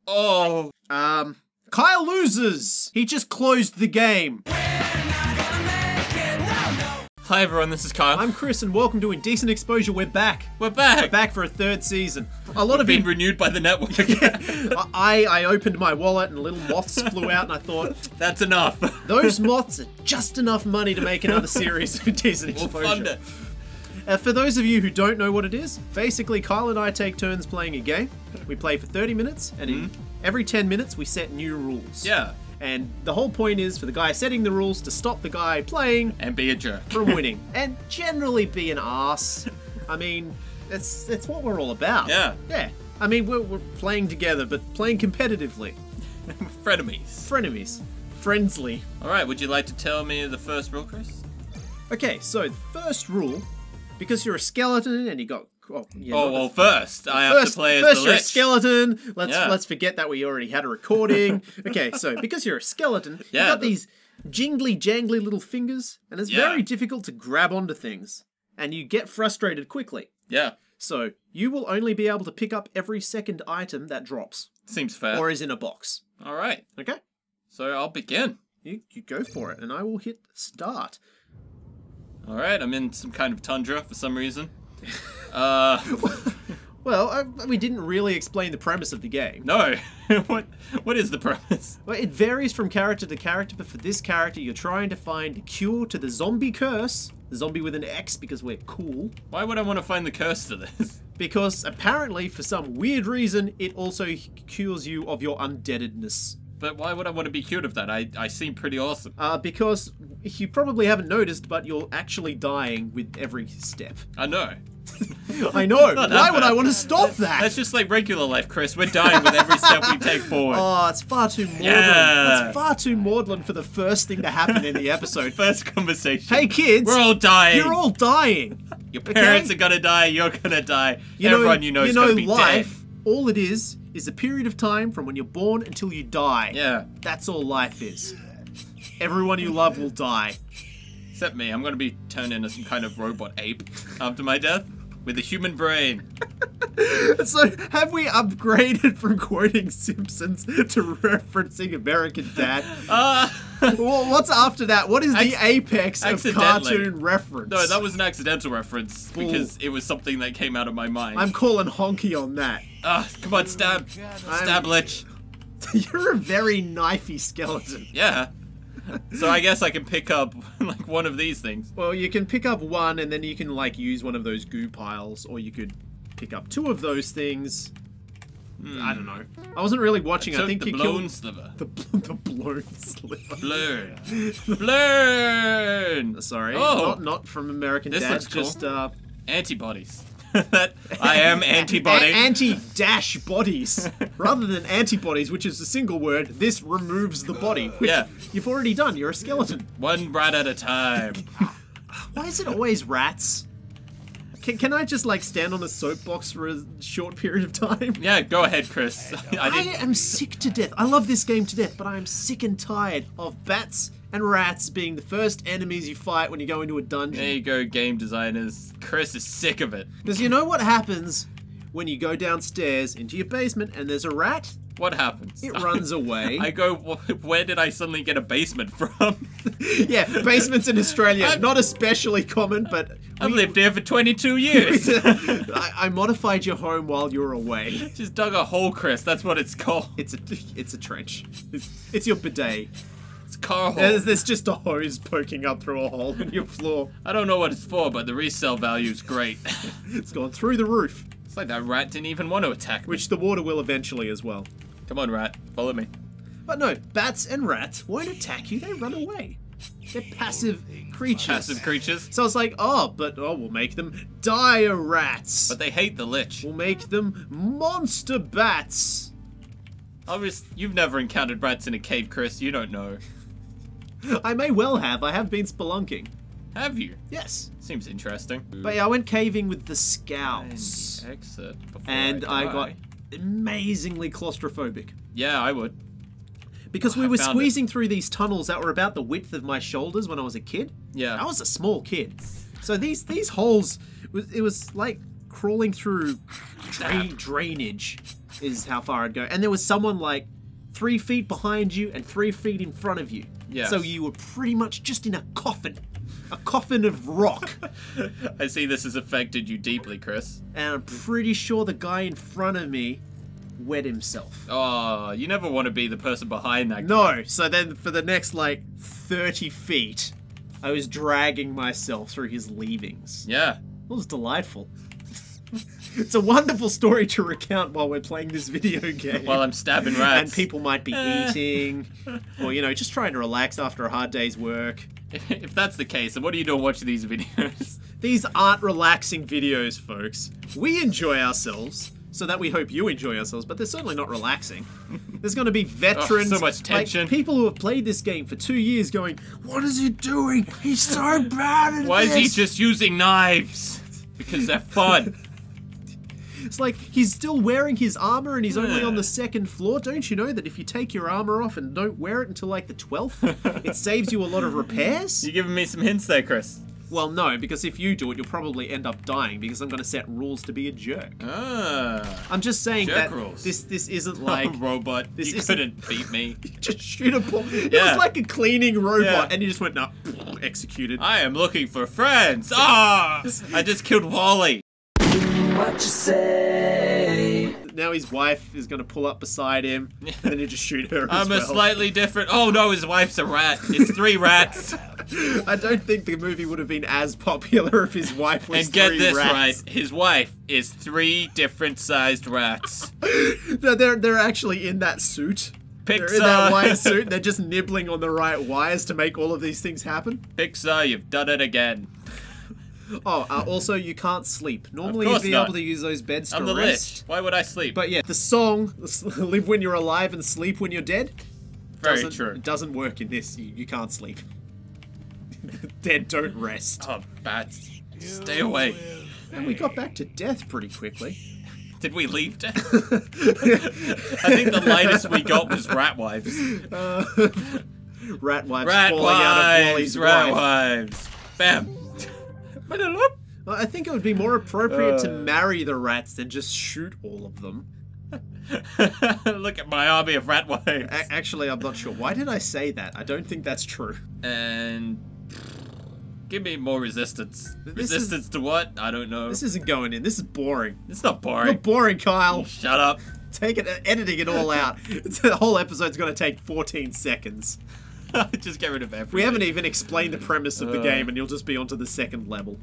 Oh. Kyle loses. He just closed the game. Hi everyone, this is Kyle. I'm Chris, and welcome to Indecent Exposure. We're back. We're back. We're back for a third season. We've been renewed by the network. I opened my wallet and little moths flew out, and I thought, that's enough. Those moths are just enough money to make another series of Indecent Exposure. We'll fund it. For those of you who don't know what it is, basically Kyle and I take turns playing a game. We play for 30 minutes, and in every 10 minutes we set new rules. Yeah. And the whole point is for the guy setting the rules to stop the guy playing and be a jerk from winning, and generally be an ass. I mean, it's what we're all about. Yeah. Yeah. I mean, we're playing together, but playing competitively. Frenemies. Friendly. All right. Would you like to tell me the first rule, Chris? Okay. So the first rule, because you're a skeleton and you got. First I have to play as the First you're a lich. skeleton. Let's forget that we already had a recording. Okay, so because you're a skeleton, you got these jingly jangly little fingers, and it's very difficult to grab onto things, and you get frustrated quickly. Yeah. So you will only be able to pick up every second item that drops. Seems fair. Or is in a box. All right. Okay. So I'll begin. You go for it, and I will hit start. All right. I'm in some kind of tundra for some reason. Well, we didn't really explain the premise of the game. No. What is the premise? Well, it varies from character to character, but for this character, you're trying to find a cure to the zombie curse. The zombie with an X, because we're cool. Why would I want to find the curse to this? Because apparently, for some weird reason, it also cures you of your undeadedness. But why would I want to be cured of that? I seem pretty awesome. Because you probably haven't noticed, but you're actually dying with every step. I know. I know. Why would I want to stop that? That's just like regular life, Chris. We're dying with every step we take forward. Oh, it's far too maudlin. Yeah. That's far too maudlin for the first thing to happen in the episode. First conversation. Hey kids, we're all dying. You're all dying. Your parents are gonna die. You're gonna die. Everyone you know is gonna be life, dead. All it is a period of time from when you're born until you die. Yeah. That's all life is. Everyone you love will die. Except me. I'm gonna be turned into some kind of robot ape after my death. With a human brain. So, have we upgraded from quoting Simpsons to referencing American Dad? Well, what's after that? What is the apex of cartoon reference? No, that was an accidental reference because it was something that came out of my mind. I'm calling honky on that. Come on, stab. Stab lich. You're a very knifey skeleton. Yeah. So I guess I can pick up, like, one of these things. Well, you can pick up one, and then you can, like, use one of those goo piles, or you could pick up two of those things. I don't know. I wasn't really watching. I think the you blown killed... sliver. The blown sliver. Blown! Sorry. Oh. Not from American Dad. Looks cool. Just, antibodies. I am antibody. Anti-dash bodies. Rather than antibodies, which is a single word, this removes the body. Which you've already done. You're a skeleton. One rat at a time. Why is it always rats? Can I just, like, stand on a soapbox for a short period of time? Yeah, go ahead, Chris. I am sick to death. I love this game to death, but I am sick and tired of bats and rats being the first enemies you fight when you go into a dungeon. There you go, game designers. Chris is sick of it. Because you know what happens when you go downstairs into your basement and there's a rat? What happens? It runs away. I go, where did I suddenly get a basement from? Yeah, basements in Australia, not especially common, but... I've lived here for 22 years. I modified your home while you were away. Just dug a hole, Chris. That's what it's called. It's a trench. It's your bidet. It's a car hole. There's just a hose poking up through a hole in your floor. I don't know what it's for, but the resale value is great. It's gone through the roof. It's like that rat didn't even want to attack me. Which the water will eventually as well. Come on, rat. Follow me. But no, bats and rats won't attack you. They run away. They're passive creatures. Passive creatures. So it's like, we'll make them dire rats. But they hate the lich. We'll make them monster bats. Obviously, you've never encountered rats in a cave, Chris. You don't know. I may well have. I have been spelunking. Have you? Yes. Seems interesting. But yeah, I went caving with the scouts. Find the exit before and I die. got amazingly claustrophobic. Yeah, I would. Because we were squeezing through these tunnels that were about the width of my shoulders when I was a kid. Yeah. I was a small kid. So these holes, it was like crawling through drainage is how far I'd go. And there was someone like 3 feet behind you and 3 feet in front of you. Yes. So you were pretty much just in a coffin. A coffin of rock. I see this has affected you deeply, Chris. And I'm pretty sure the guy in front of me wet himself. Oh, you never want to be the person behind that guy. No, so then for the next, like, 30 feet, I was dragging myself through his leavings. Yeah. It was delightful. It's a wonderful story to recount while we're playing this video game. While I'm stabbing rats. And people might be eating, or, you know, just trying to relax after a hard day's work. If that's the case, then what are you doing watching these videos? These aren't relaxing videos, folks. We enjoy ourselves, so that we hope you enjoy yourselves, but they're certainly not relaxing. There's going to be veterans, so much tension. Like, people who have played this game for 2 years going, what is he doing? He's so bad at Why this. is he just using knives? Because they're fun. It's like, he's still wearing his armor and he's only on the 2nd floor. Don't you know that if you take your armor off and don't wear it until like the 12th, it saves you a lot of repairs? You giving me some hints there, Chris? Well, no, because if you do it, you'll probably end up dying because I'm going to set rules to be a jerk. I'm just saying jerk that rules. This isn't like... robot, this you couldn't beat me. Just shoot a ball. It was like a cleaning robot and you just went, no, executed. I am looking for friends. Ah! I just killed Wal-E. What you say? Now his wife is going to pull up beside him and then you just shoot her as I'm well. a slightly different... Oh no, his wife's a rat. It's 3 rats. I don't think the movie would have been as popular if his wife was And get 3 this rats. right, his wife is 3 different sized rats. No, they're actually in that suit. They're in that white suit. They're just nibbling on the right wires to make all of these things happen. Pixar, you've done it again. Oh, also you can't sleep. Normally Of you'd course be not. able to use those beds to I'm the rest. Lich. Why would I sleep? But yeah, the song "Live when you're alive and sleep when you're dead" Very true. doesn't work in this. You can't sleep. Dead don't rest. Oh, bats. Stay away. And we got back to death pretty quickly. Did we leave death? I think the lightest we got was rat wives. Rat wives Rat falling out of wives. Wal-E's Rat wife. wives. Bam. Well, I think it would be more appropriate to marry the rats than just shoot all of them. Look at my army of rat wives. Actually, I'm not sure. Why did I say that? I don't think that's true. And give me more resistance. This Resistance to what? I don't know. This isn't going in. This is boring. It's not boring. You're boring, Kyle. Shut up. Take it, editing it all out. The whole episode's going to take 14 seconds. Just get rid of everything. We haven't even explained the premise of the game, and you'll just be onto the 2nd level.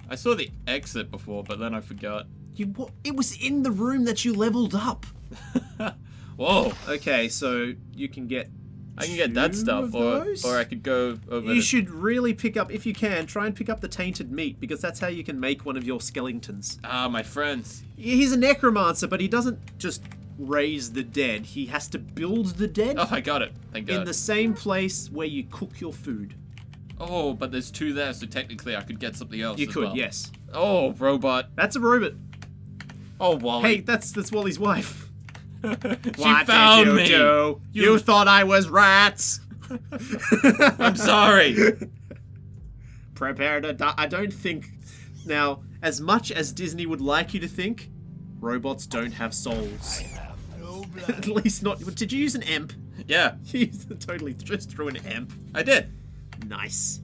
I saw the exit before, but then I forgot. It was in the room that you leveled up. Whoa. Okay, so you can get I can get that 2 stuff, of those? or I could go over. You should really pick up, if you can, try and pick up the tainted meat, because that's how you can make one of your skeletons. Ah, my friends. He's a necromancer, but he doesn't just raise the dead. He has to build the dead Oh, I got it. Thank God. in the same place where you cook your food. Oh, but there's 2 there, so technically I could get something else. You as could, well. yes. Oh, robot. That's a robot. Oh, Wal-E. Hey, that's Wal-E's wife. She found me. You thought I was rats. I'm sorry. Prepare to die. I don't think... Now, as much as Disney would like you to think, robots don't have souls. At least not... Did you use an EMP? Yeah, You totally just threw an EMP. I did. Nice.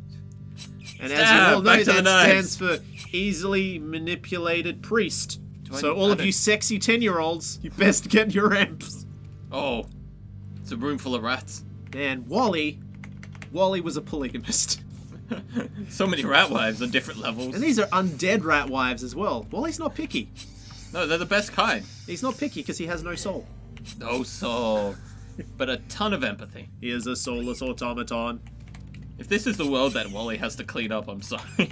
And as Stab, you all know, back to the that knives. stands for easily manipulated priest. I- So all I of you don't- sexy 10-year-olds, you best get your EMPs. Oh, it's a room full of rats. And Wal-E was a polygamist. So many rat wives on different levels. And these are undead rat wives as well. Wal-E's not picky. No, they're the best kind. He's not picky because he has no soul. No soul, but a ton of empathy. He is a soulless automaton. If this is the world that Wal-E has to clean up, I'm sorry.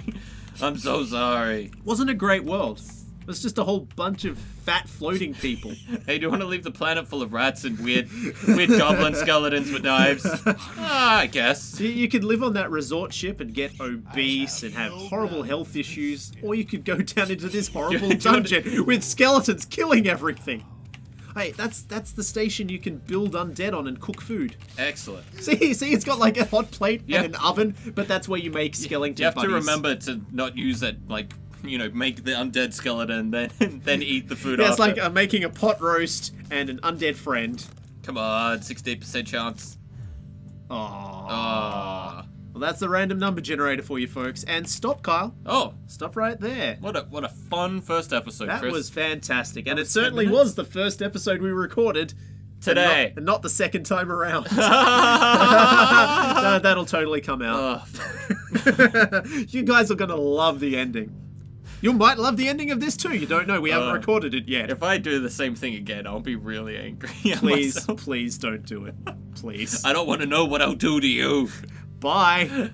I'm so sorry. Wasn't a great world. It was just a whole bunch of fat floating people. Hey, do you want to leave the planet full of rats and weird goblin skeletons with knives? I guess. You could live on that resort ship and get obese and have horrible health issues, or you could go down into this horrible dungeon with skeletons killing everything. Hey, that's the station you can build undead on and cook food. Excellent. See, it's got like a hot plate and an oven, but that's where you make skeleton You have buddies. to remember to not use it like you know, make the undead skeleton, then eat the food Yeah, after. it's like making a pot roast and an undead friend. Come on, 68% chance. Oh. Well, that's the random number generator for you folks. And stop, Kyle. Oh. Stop right there. What a fun first episode, That Chris. was fantastic. And it certainly was the first episode we recorded. Today. And not the second time around. That'll totally come out. You guys are going to love the ending. You might love the ending of this too. You don't know. We haven't recorded it yet. If I do the same thing again, I'll be really angry at Please, myself. please don't do it. Please. I don't want to know what I'll do to you. Bye.